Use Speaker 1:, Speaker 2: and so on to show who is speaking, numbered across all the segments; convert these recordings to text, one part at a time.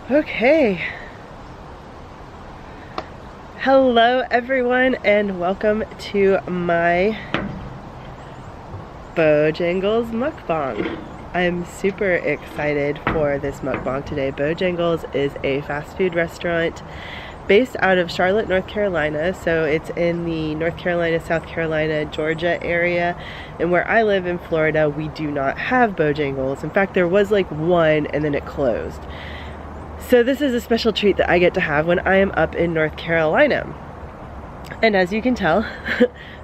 Speaker 1: Okay. Hello everyone and welcome to my Bojangles mukbang. I'm super excited for this mukbang today. Bojangles is a fast food restaurant based out of Charlotte, North Carolina. So it's in the North Carolina, South Carolina, Georgia area. And where I live in Florida, we do not have Bojangles. In fact, there was like one and then it closed. So this is a special treat that I get to have when I am up in North Carolina. And as you can tell,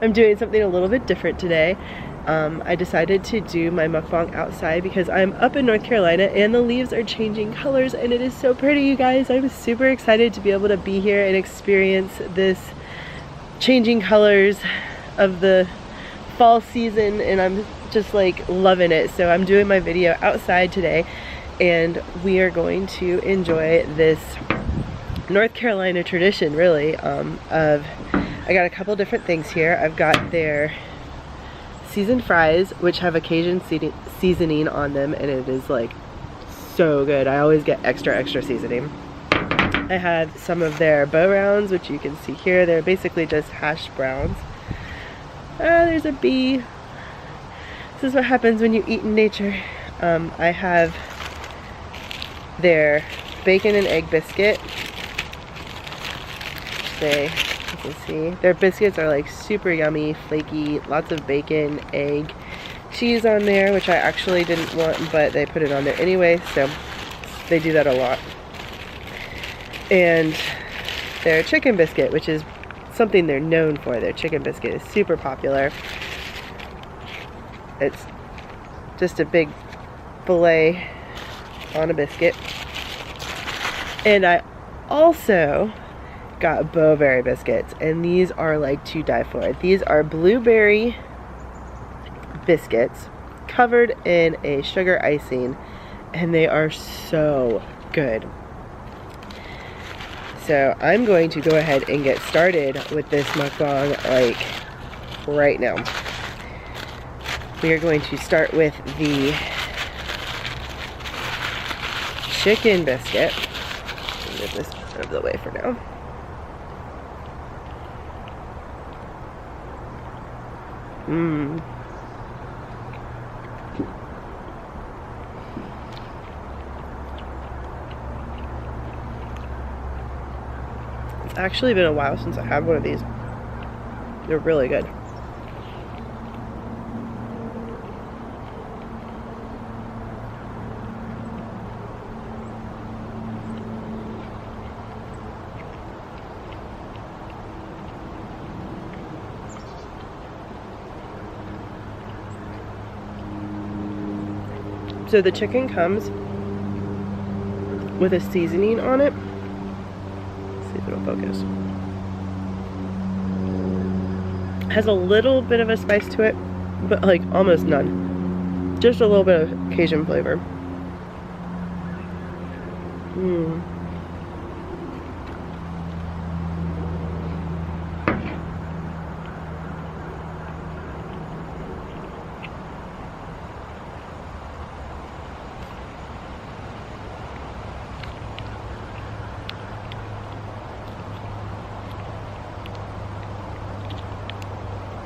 Speaker 1: I'm doing something a little bit different today. I decided to do my mukbang outside because I'm up in North Carolina and the leaves are changing colors and it is so pretty, you guys. I'm super excited to be able to be here and experience this changing colors of the fall season, and I'm just like loving it. So I'm doing my video outside today and we are going to enjoy this North Carolina tradition, really, I got a couple different things here. I've got their seasoned fries, which have a Cajun seasoning on them, and it is like so good. I always get extra seasoning. I have some of their bow rounds, which you can see here. They're basically just hash browns. There's a bee. This is what happens when you eat in nature. I have their bacon and egg biscuit. You can see their biscuits are like super yummy, flaky, lots of bacon, egg, cheese on there, which I actually didn't want, but they put it on there anyway, so they do that a lot. And their chicken biscuit, which is something they're known for. Their chicken biscuit is super popular. It's just a big filet on a biscuit. And I also got bowberry biscuits, and these are like to die for. These are blueberry biscuits covered in a sugar icing, and they are so good. So I'm going to go ahead and get started with this mukbang like right now. We are going to start with the chicken biscuit. Get this out of the way for now. It's actually been a while since I had one of these. They're really good. So the chicken comes with a seasoning on it. Let's see if it'll focus. Has a little bit of a spice to it, but like almost none. Just a little bit of Cajun flavor.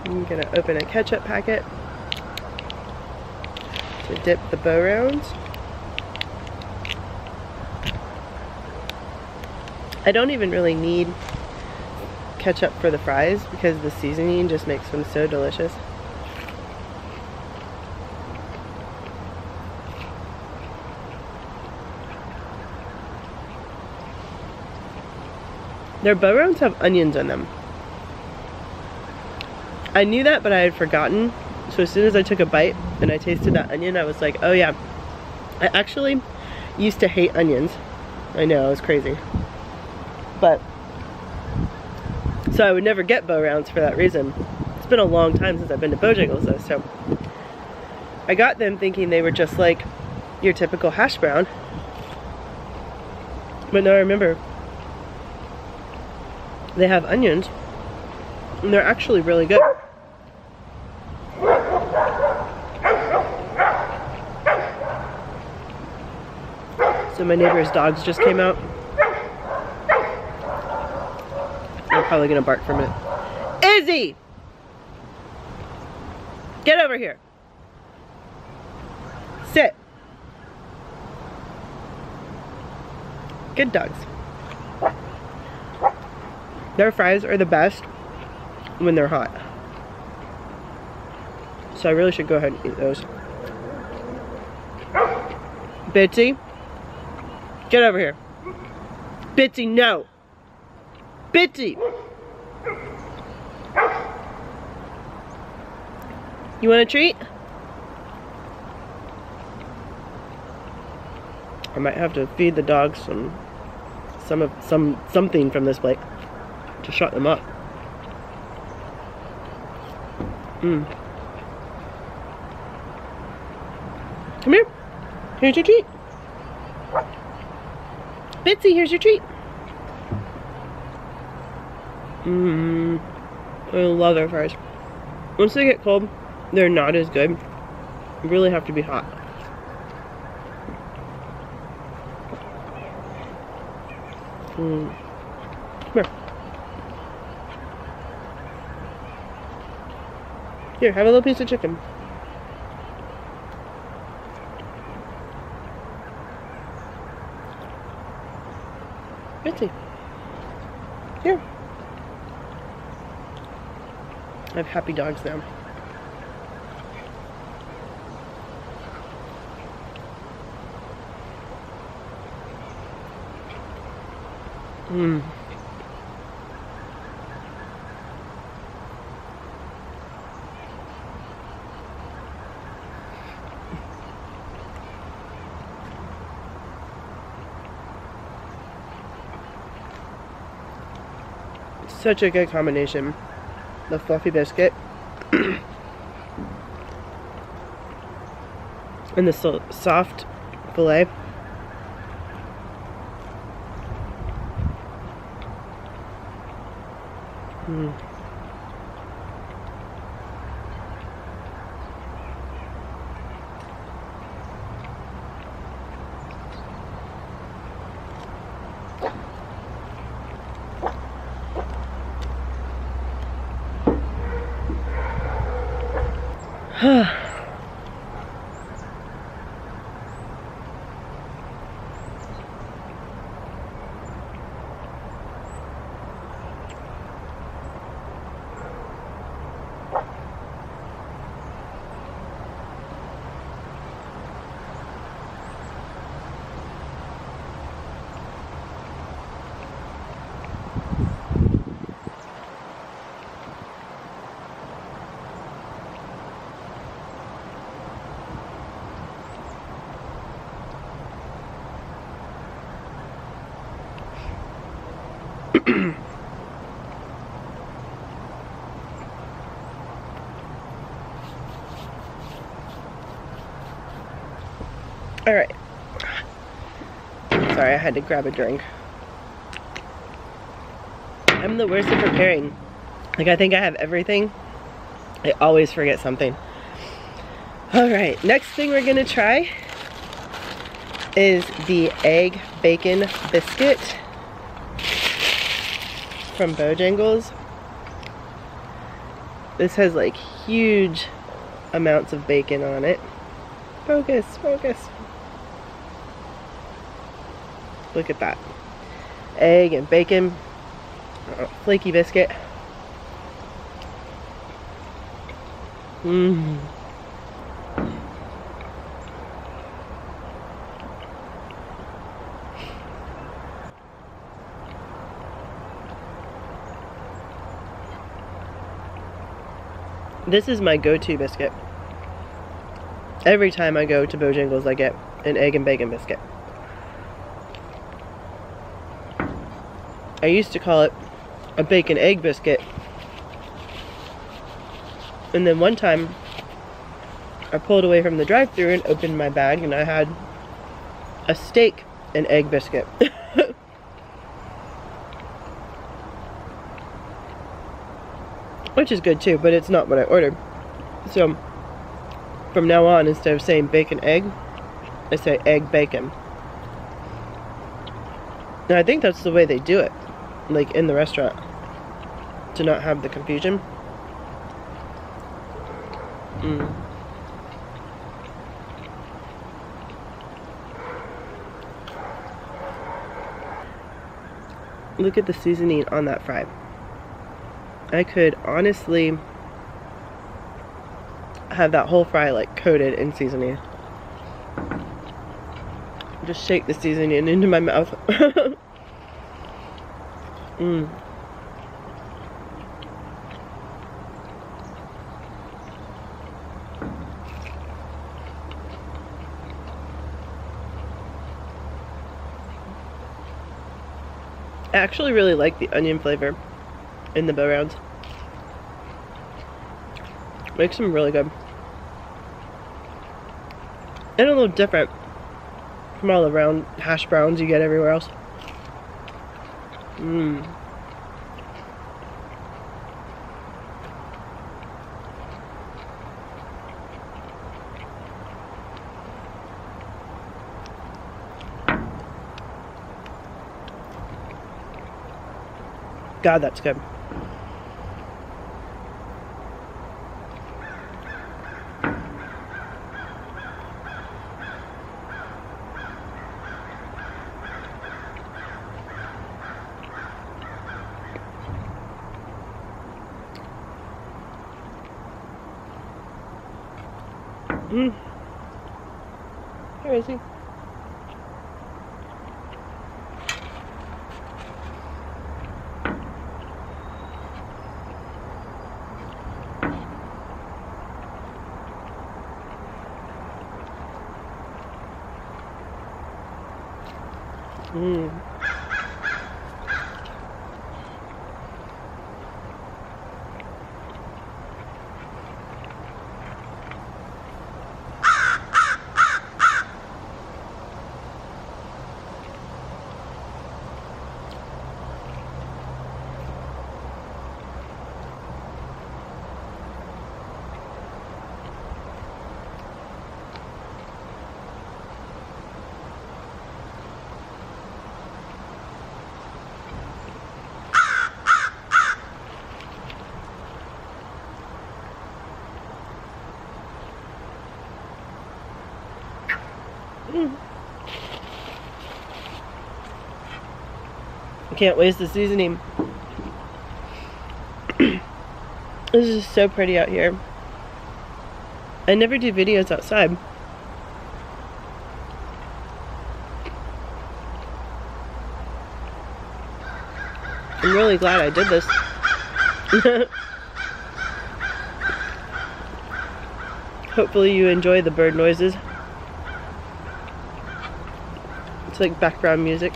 Speaker 1: I'm gonna open a ketchup packet to dip the bow rounds. I don't even really need ketchup for the fries because the seasoning just makes them so delicious. Their bow rounds have onions in them. I knew that, but I had forgotten. So as soon as I took a bite and I tasted that onion, I was like, oh yeah. I actually used to hate onions. I know, it was crazy. But, so I would never get bow rounds for that reason. It's been a long time since I've been to Bojangles though, so. I got them thinking they were just like your typical hash brown. But now I remember they have onions and they're actually really good. So my neighbor's dogs just came out. They're probably gonna bark for a minute. Izzy! Get over here. Sit. Good dogs. Their fries are the best when they're hot. So I really should go ahead and eat those. Bitsy, get over here. Bitsy, no. Bitsy. You want a treat? I might have to feed the dogs something from this plate to shut them up. Come here. Here's your treat. Bitsy, here's your treat. I love their fries. Once they get cold, they're not as good. You really have to be hot. Come here. Here, have a little piece of chicken. Bitsy. Here. I have happy dogs now. Such a good combination. The fluffy biscuit and the soft filet. All right. Sorry, I had to grab a drink. I'm the worst at preparing. Like, I think I have everything. I always forget something. All right, next thing we're gonna try is the egg bacon biscuit from Bojangles. This has like huge amounts of bacon on it. Focus, focus. Look at that. Egg and bacon, flaky biscuit. This is my go-to biscuit. Every time I go to Bojangles, I get an egg and bacon biscuit. I used to call it a bacon egg biscuit. And then one time, I pulled away from the drive-thru and opened my bag, and I had a steak and egg biscuit. Which is good too, but it's not what I ordered. So, from now on, instead of saying bacon egg, I say egg bacon. And I think that's the way they do it, like in the restaurant, to not have the confusion. Look at the seasoning on that fry. I could honestly have that whole fry like coated in seasoning. Just shake the seasoning into my mouth. I actually really like the onion flavor in the bow rounds. Makes them really good. And a little different from all the round hash browns you get everywhere else. God, that's good. Where is he? I can't waste the seasoning. This is so pretty out here. I never do videos outside. I'm really glad I did this. Hopefully you enjoy the bird noises. It's like background music.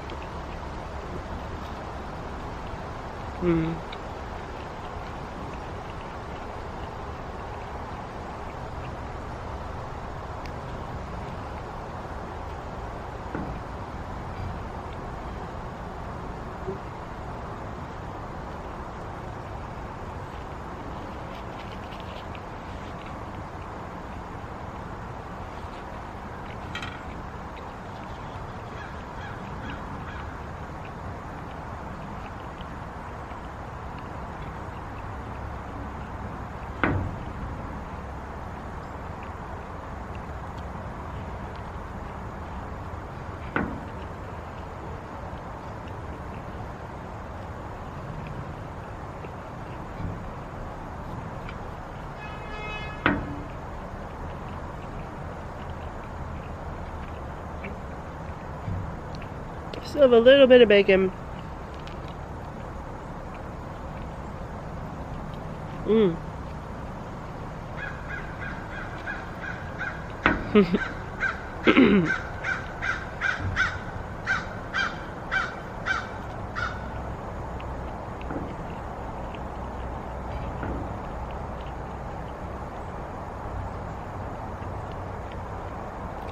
Speaker 1: Still have a little bit of bacon. I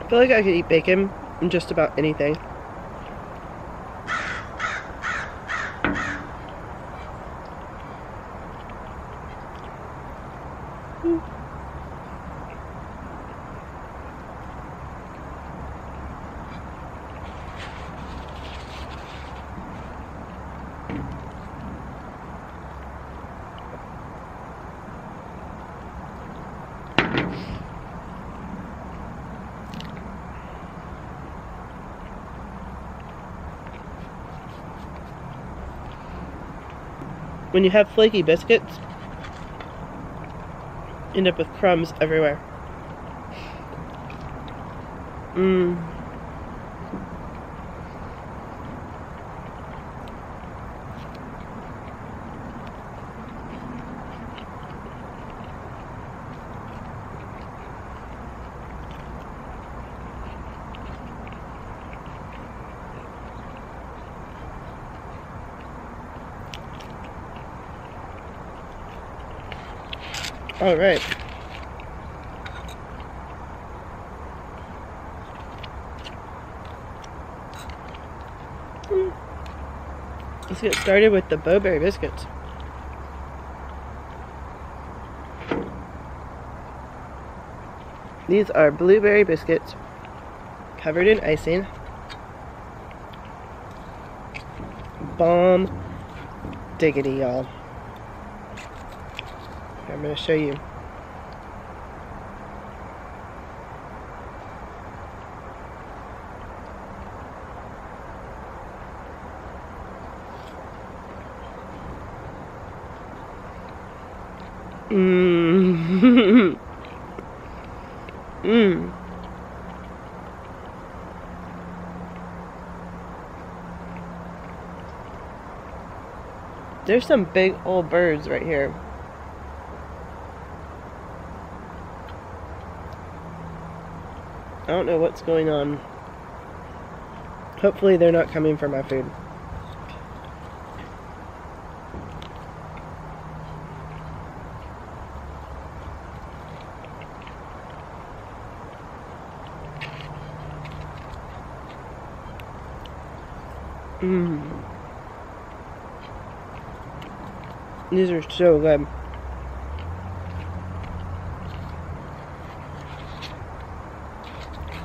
Speaker 1: feel like I could eat bacon in just about anything. when you have flaky biscuits, you end up with crumbs everywhere. Mmm. All right. Let's get started with the Bowberry biscuits. These are blueberry biscuits covered in icing. Bomb diggity, y'all. I'm going to show you. Mmm. Mmm. There's some big old birds right here. I don't know what's going on. Hopefully they're not coming for my food. Mmm. These are so good.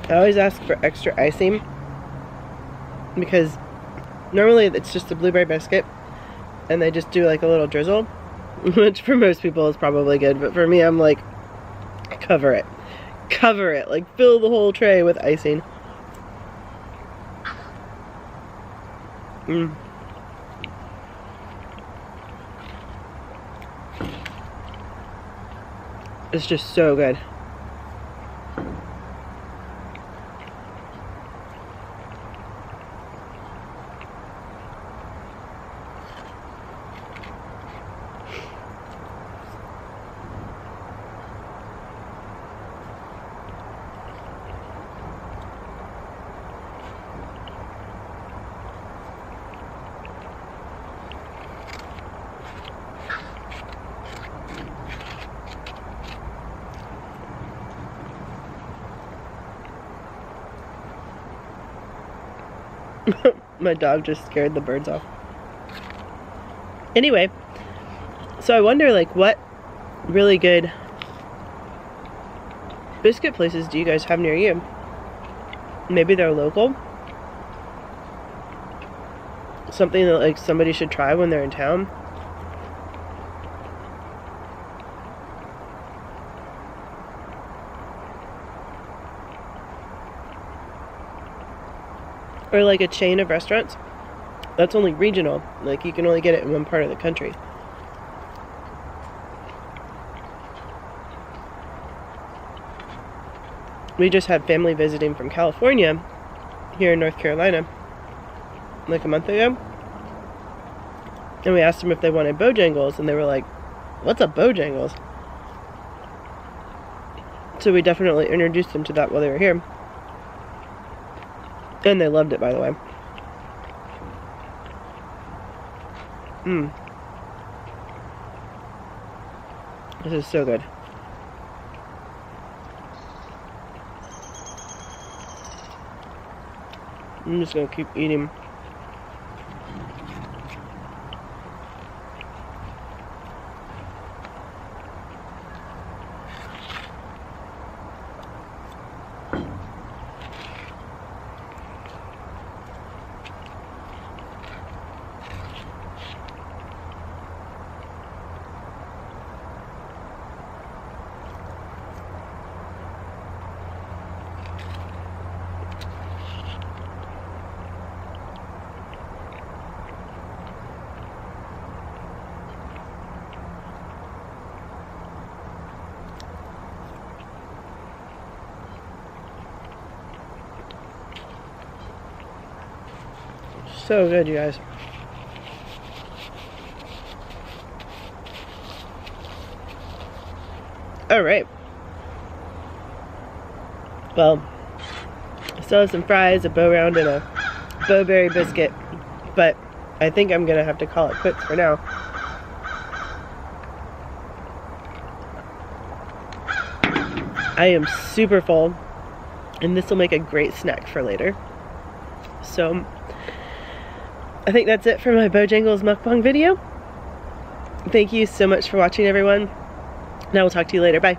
Speaker 1: I always ask for extra icing because normally it's just a blueberry biscuit and they just do like a little drizzle, which for most people is probably good, but for me I'm like, cover it. Cover it. Like fill the whole tray with icing. Mmm. It's just so good. My dog just scared the birds off. Anyway, so I wonder like what really good biscuit places do you guys have near you? Maybe they're local. Something that like somebody should try when they're in town. Or like a chain of restaurants that's only regional, like you can only get it in one part of the country. We just had family visiting from California here in North Carolina like a month ago, and we asked them if they wanted Bojangles, and they were like, what's a Bojangles? So we definitely introduced them to that while they were here. And they loved it, by the way. Mmm. This is so good. I'm just gonna keep eating. So good, you guys. Alright. Well, I still have some fries, a bow round, and a bowberry biscuit, but I think I'm gonna have to call it quits for now. I am super full, and this will make a great snack for later. So, I think that's it for my Bojangles mukbang video. Thank you so much for watching, everyone. And I will talk to you later. Bye.